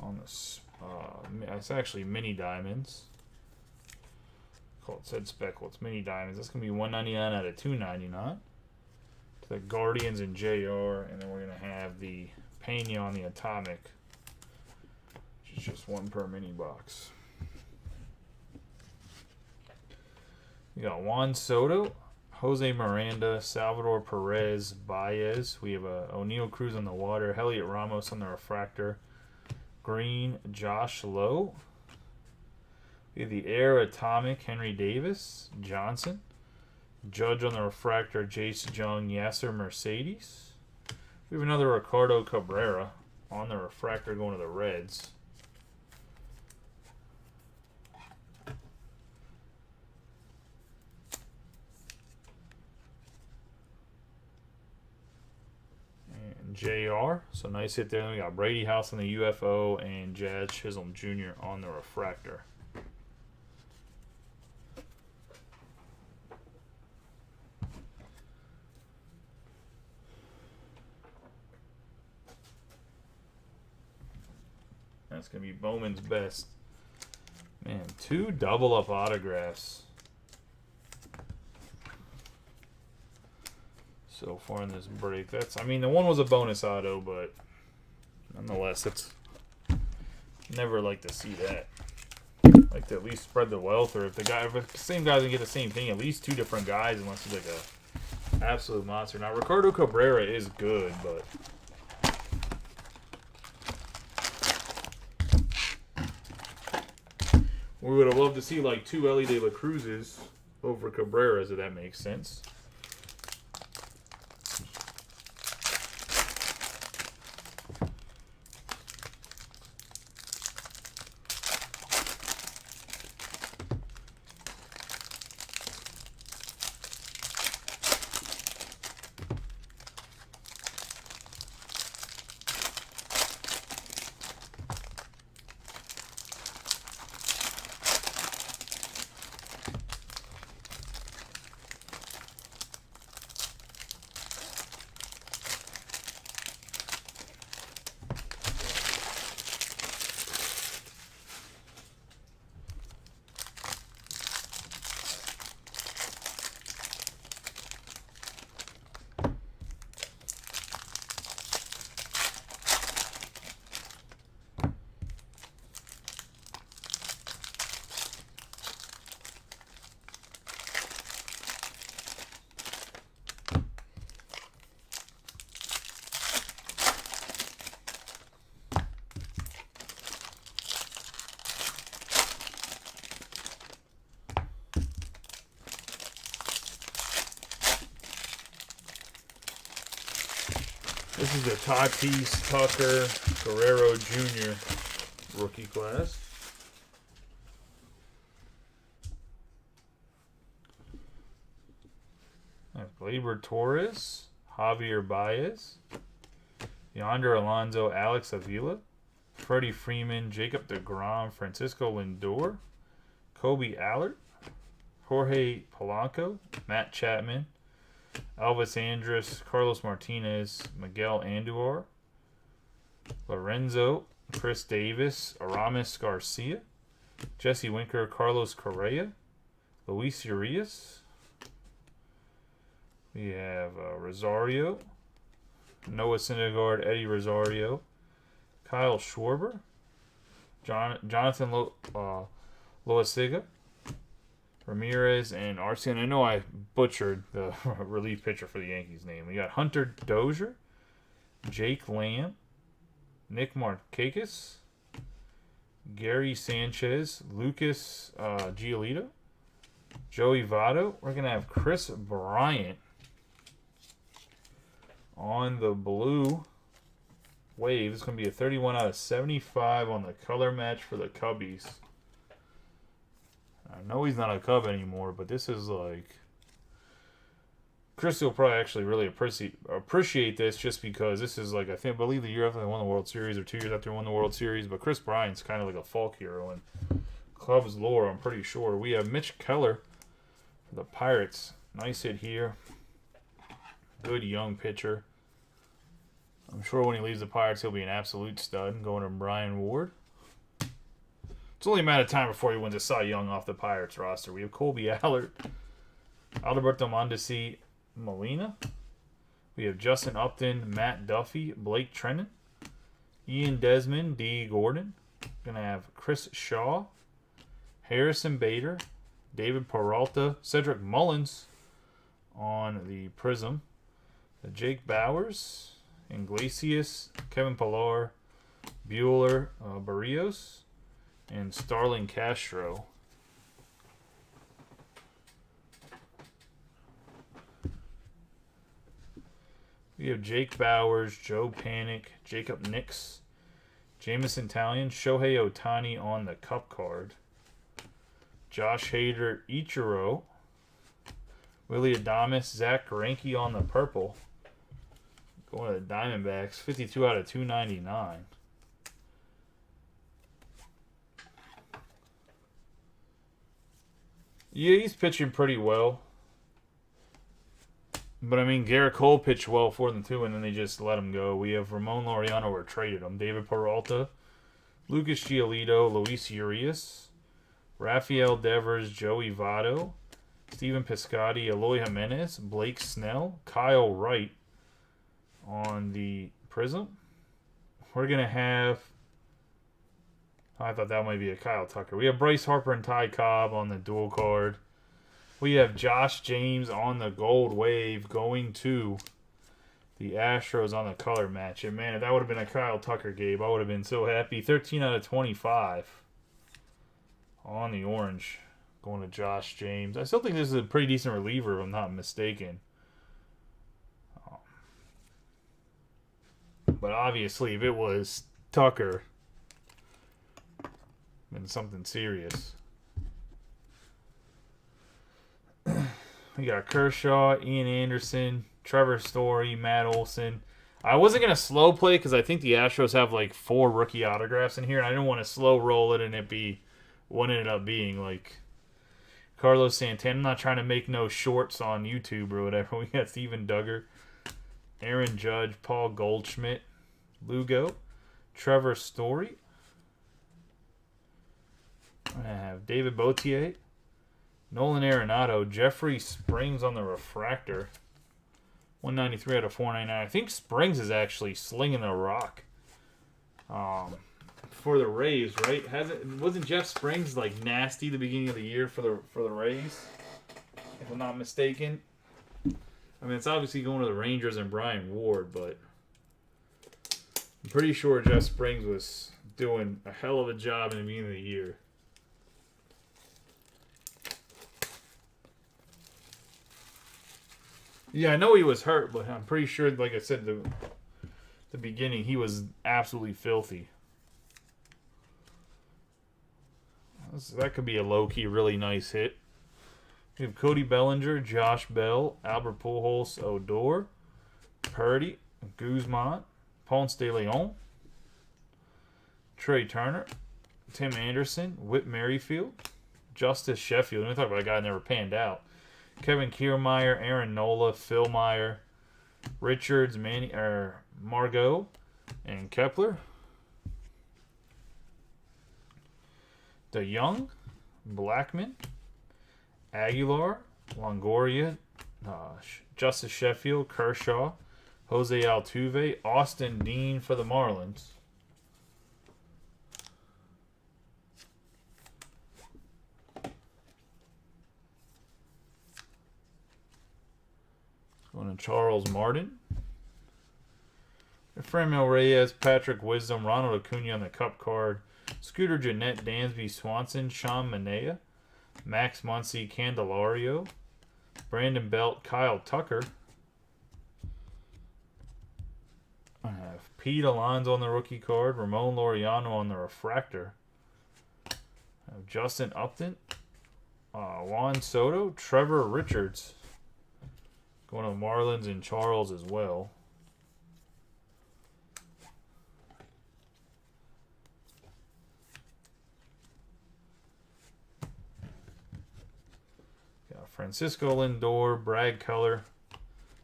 on this. It's actually mini diamonds. It said Speckle. It's mini diamonds. That's going to be 199 out of 299. To the Guardians and JR. And then we're going to have the Pena on the Atomic, which is just 1 per mini box. We got Juan Soto, Jose Miranda, Salvador Perez, Baez. We have O'Neill Cruz on the water, Heliot Ramos on the refractor, green, Josh Lowe. We have the Air Atomic, Henry Davis, Johnson. Judge on the refractor, Jace Jung, Yasser Mercedes. We have another Ricardo Cabrera on the refractor going to the Reds. JR. So nice hit there. Then we got Brady House on the UFO and Jazz Chisholm Jr. on the refractor. That's going to be Bowman's best. Man, 2 double-up autographs so far in this break. I mean, the one was a bonus auto, but nonetheless, it's never like to see that. Like to at least spread the wealth, or if the same guy doesn't get the same thing, at least 2 different guys, unless he's like a absolute monster. Now, Ricardo Cabrera is good, but we would have loved to see like 2 Elly De La Cruzes over Cabrera's, if that makes sense. This is the Tatis Tucker Guerrero Jr. rookie class. I have Gleyber Torres, Javier Baez, Yonder Alonso, Alex Avila, Freddie Freeman, Jacob deGrom, Francisco Lindor, Kobe Allard, Jorge Polanco, Matt Chapman, Elvis Andrus, Carlos Martinez, Miguel Andujar, Lorenzo, Chris Davis, Aramis Garcia, Jesse Winker, Carlos Correa, Luis Urias. We have Rosario, Noah Syndergaard, Eddie Rosario, Kyle Schwarber, Jonathan Loaisiga, Ramirez, and Arcion. I know I butchered the relief pitcher for the Yankees name. We got Hunter Dozier, Jake Lamb, Nick Markakis, Gary Sanchez, Lucas Giolito, Joey Votto. We're going to have Chris Bryant on the blue wave. It's going to be a 31 out of 75 on the color match for the Cubbies. I know he's not a Cub anymore, but this is like... Chris will probably actually really appreciate this, just because this is like, I believe the year after they won the World Series, or 2 years after they won the World Series, but Chris Bryant's kind of like a folk hero in Cubs lore, I'm pretty sure. We have Mitch Keller for the Pirates. Nice hit here. Good young pitcher. I'm sure when he leaves the Pirates, he'll be an absolute stud. Going to Brian Ward. It's only a matter of time before he wins a Cy Young off the Pirates roster. We have Colby Allard, Alberto Mondesi Molina. We have Justin Upton, Matt Duffy, Blake Treinen, Ian Desmond, D. Gordon. Going to have Chris Shaw, Harrison Bader, David Peralta, Cedric Mullins on the Prism, Jake Bowers, Iglesias, Kevin Pillar, Bueller, Barrios, and Starling Castro. We have Jake Bowers, Joe Panic, Jacob Nix, Jameson Taillon, Shohei Ohtani on the Cup card, Josh Hader, Ichiro, Willie Adames, Zach Greinke on the purple, Going to the Diamondbacks. 52 out of 299. Yeah, he's pitching pretty well. But, I mean, Garrett Cole pitched well for them, too, and then they just let him go. We have Ramon Laureano, or traded him. David Peralta, Lucas Giolito, Luis Urias, Rafael Devers, Joey Votto, Steven Piscotty, Eloy Jimenez, Blake Snell, Kyle Wright on the Prism. We're going to have... I thought that might be a Kyle Tucker. We have Bryce Harper and Ty Cobb on the dual card. We have Josh James on the gold wave going to the Astros on the color match. And man, if that would have been a Kyle Tucker, Gabe, I would have been so happy. 13 out of 25 on the orange going to Josh James. I still think this is a pretty decent reliever if I'm not mistaken. But obviously, if it was Tucker, then something serious. We got Kershaw, Ian Anderson, Trevor Story, Matt Olson. I wasn't going to slow play because I think the Astros have like 4 rookie autographs in here. And I didn't want to slow roll it and it be what it ended up being. Like Carlos Santana. I'm not trying to make no shorts on YouTube or whatever. We got Steven Duggar, Aaron Judge, Paul Goldschmidt, Lugo, Trevor Story. I have David Bautier, Nolan Arenado, Jeffrey Springs on the refractor. 193 out of 499. I think Springs is actually slinging a rock for the Rays, right? Wasn't Jeff Springs like nasty the beginning of the year for the Rays? If I'm not mistaken. I mean, it's obviously going to the Rangers and Brian Ward, but I'm pretty sure Jeff Springs was doing a hell of a job in the beginning of the year. Yeah, I know he was hurt, but I'm pretty sure, like I said, the beginning, he was absolutely filthy. That could be a low-key, really nice hit. We have Cody Bellinger, Josh Bell, Albert Pujols, Odor, Purdy, Guzman, Ponce de Leon, Trey Turner, Tim Anderson, Whit Merrifield, Justice Sheffield. Let me talk about a guy that never panned out. Kevin Kiermaier, Aaron Nola, Phil Meyer, Richards, Margot, and Kepler. DeYoung, Blackman, Aguilar, Longoria, Justice Sheffield, Kershaw, Jose Altuve, Austin Dean for the Marlins. Going to Charles Martin. Franmil Reyes, Patrick Wisdom, Ronald Acuna on the Cup card. Scooter Gennett, Dansby Swanson, Sean Manaea, Max Muncy, Candelario, Brandon Belt, Kyle Tucker. I have Pete Alonso on the rookie card, Ramon Laureano on the refractor. I have Justin Upton, Juan Soto, Trevor Richards. Going to the Marlins and Charles as well. Got Francisco Lindor, Brad Keller,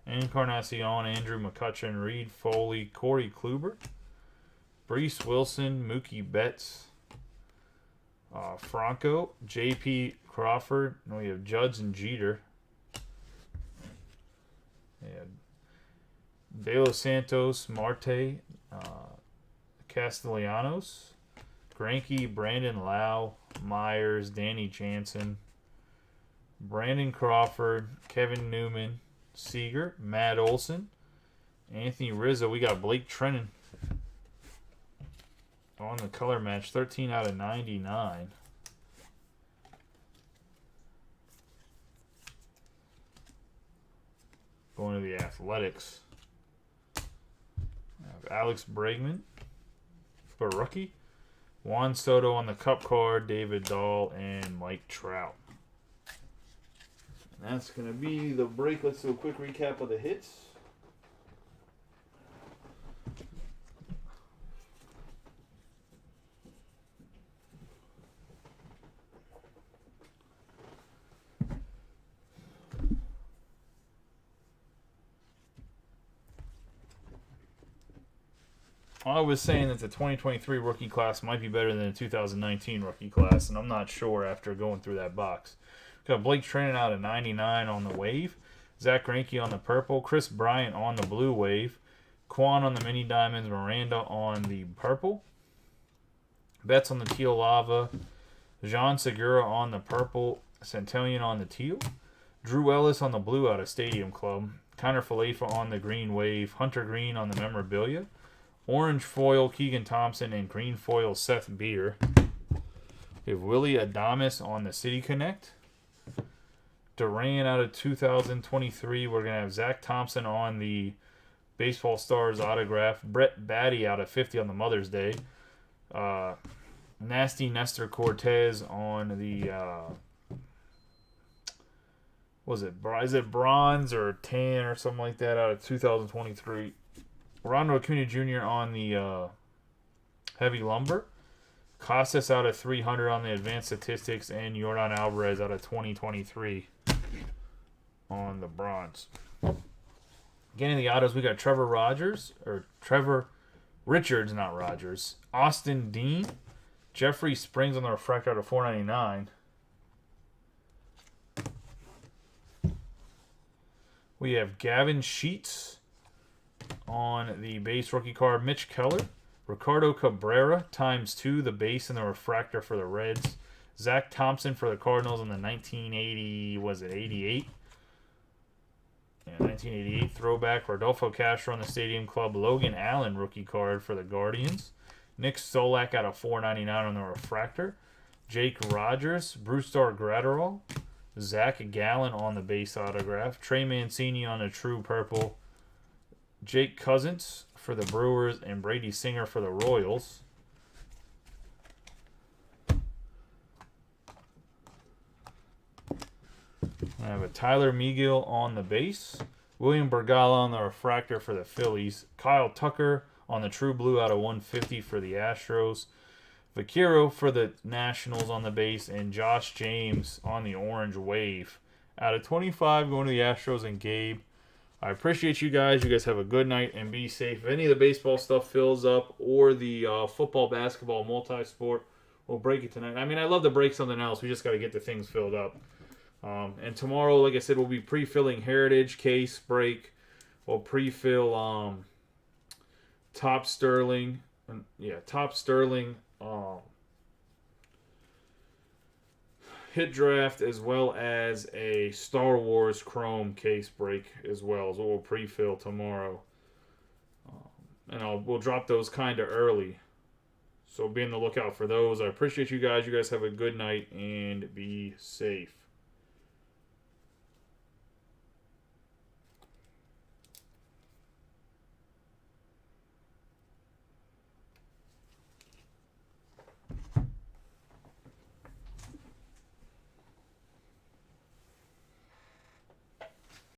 Encarnacion, Andrew McCutchen, Reed Foley, Corey Kluber, Brees Wilson, Mookie Betts, Franco, J.P. Crawford. And we have Judge and Jeter. De Los Santos, Marte, Castellanos, Greinke, Brandon Lau, Myers, Danny Jansen, Brandon Crawford, Kevin Newman, Seager, Matt Olson, Anthony Rizzo. We got Blake Treinen on the color match, 13 out of 99. Going to the Athletics. Alex Bregman for rookie. Juan Soto on the Cup card. David Dahl and Mike Trout. And that's going to be the break. Let's do a quick recap of the hits. I was saying that the 2023 rookie class might be better than the 2019 rookie class, and I'm not sure after going through that box. Got Blake Trinan out of 99 on the wave, Zach Greinke on the purple, Chris Bryant on the blue wave, Quan on the mini diamonds, Miranda on the purple, Betts on the teal lava, Jean Segura on the purple, Centellion on the teal, Drew Ellis on the blue out of Stadium Club, Connor Falefa on the green wave, Hunter Green on the memorabilia, orange foil Keegan Thompson, and green foil Seth Beer. We have Willie Adames on the City Connect. Duran out of 2023. We're going to have Zach Thompson on the Baseball Stars autograph. Brett Batty out of 50 on the Mother's Day. Nasty Nestor Cortez on the... is it bronze or tan or something like that out of 2023. Rondo Acuna Jr. on the heavy lumber. Costas out of 300 on the advanced statistics, and Jordan Alvarez out of 2023 on the bronze. Getting the autos, we got Trevor Richards, not Rogers. Austin Dean. Jeffrey Springs on the refractor out of 499. We have Gavin Sheets on the base rookie card. Mitch Keller. Ricardo Cabrera × 2, the base and the refractor for the Reds. Zach Thompson for the Cardinals in the 1980, was it 88? Yeah, 1988 throwback. Rodolfo Castro on the Stadium Club. Logan Allen rookie card for the Guardians. Nick Solak out of 499 on the refractor. Jake Rogers, Brusdar Graterol. Zach Gallen on the base autograph. Trey Mancini on the true purple. Jake Cousins for the Brewers and Brady Singer for the Royals. I have a Tyler Megill on the base. William Bergala on the refractor for the Phillies. Kyle Tucker on the true blue out of 150 for the Astros. Vaquero for the Nationals on the base. And Josh James on the orange wave. Out of 25 going to the Astros and Gabe. I appreciate you guys. You guys have a good night and be safe. If any of the baseball stuff fills up or the football, basketball, multi-sport, we'll break it tonight. I mean, I love to break something else. We just got to get the things filled up. And tomorrow, like I said, we'll be pre-filling Heritage case break. We'll pre-fill Top Sterling. Top Sterling hit draft, as well as a Star Wars Chrome case break as well, as we'll pre-fill tomorrow. And we'll drop those kind of early. So be on the lookout for those. I appreciate you guys. You guys have a good night and be safe.